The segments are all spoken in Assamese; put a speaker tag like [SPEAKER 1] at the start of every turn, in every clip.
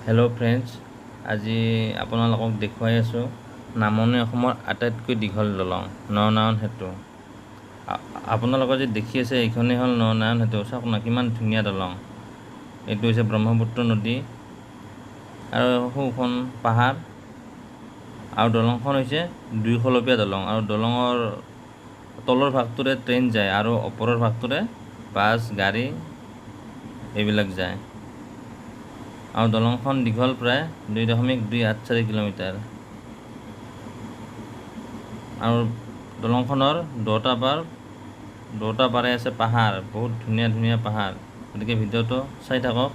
[SPEAKER 1] হেল্ল' ফ্ৰেণ্ডছ, আজি আপোনালোকক দেখুৱাই আছোঁ নামনি অসমৰ আটাইতকৈ দীঘল দলং নৰনাৰায়ণ সেতু। আপোনালোকে যে দেখি আছে এইখনেই হ'ল নৰনাৰায়ণ সেতু। চাওক না কিমান ধুনীয়া দলং। এইটো হৈছে ব্ৰহ্মপুত্ৰ নদী আৰু সোঁখন পাহাৰ আৰু দলংখন হৈছে দুইখলপীয়া দলং আৰু দলঙৰ তলৰ ভাগটোৰে ট্ৰেইন যায় আৰু ওপৰৰ ভাগটোৰে বাছ গাড়ী এইবিলাক যায়। আৰু দলংখন দীঘল প্ৰায় 2.284 কিলোমিটাৰ আৰু দলংখনৰ দুটা পাৰে আছে পাহাৰ, বহুত ধুনীয়া ধুনীয়া পাহাৰ। গতিকে ভিডিঅ'টো চাই থাকক।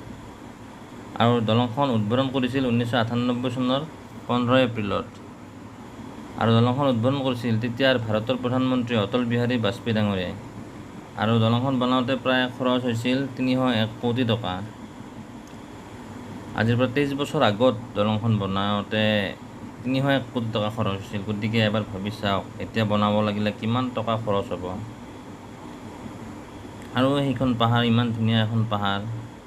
[SPEAKER 1] আৰু দলংখন উদ্বোধন কৰিছিল 1998 চনৰ 15 এপ্ৰিলত আৰু দলংখন উদ্বোধন কৰিছিল তেতিয়াৰ ভাৰতৰ প্ৰধানমন্ত্ৰী অটল বিহাৰী বাজপেয়ী ডাঙৰীয়াই। আৰু দলংখন বনাওঁতে প্ৰায় খৰচ হৈছিল 301 কোটি টকা। আজিৰ পৰা 23 বছৰ আগত দলংখন বনাওঁতে 301 কোটি টকা খৰচ হৈছিল। গতিকে এবাৰ ভাবি চাওক এতিয়া বনাব লাগিলে কিমান টকা খৰচ হ'ব। আৰু সেইখন পাহাৰ, ইমান ধুনীয়া এখন পাহাৰ,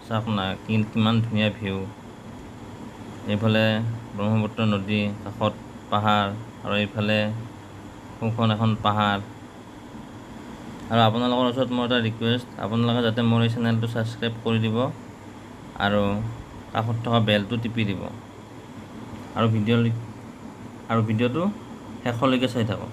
[SPEAKER 1] চাওক না কিমান ধুনীয়া ভিউ। এইফালে ব্ৰহ্মপুত্ৰ নদী, কাষত পাহাৰ আৰু এইফালে সোঁখন এখন পাহাৰ। আৰু আপোনালোকৰ ওচৰত মোৰ এটা ৰিকুৱেষ্ট, আপোনালোকে যাতে মোৰ এই চেনেলটো ছাবস্ক্ৰাইব কৰি দিব আৰু কাষত থকা বেলটো টিপি দিব আৰু ভিডিঅ'টো শেষলৈকে চাই থাকক।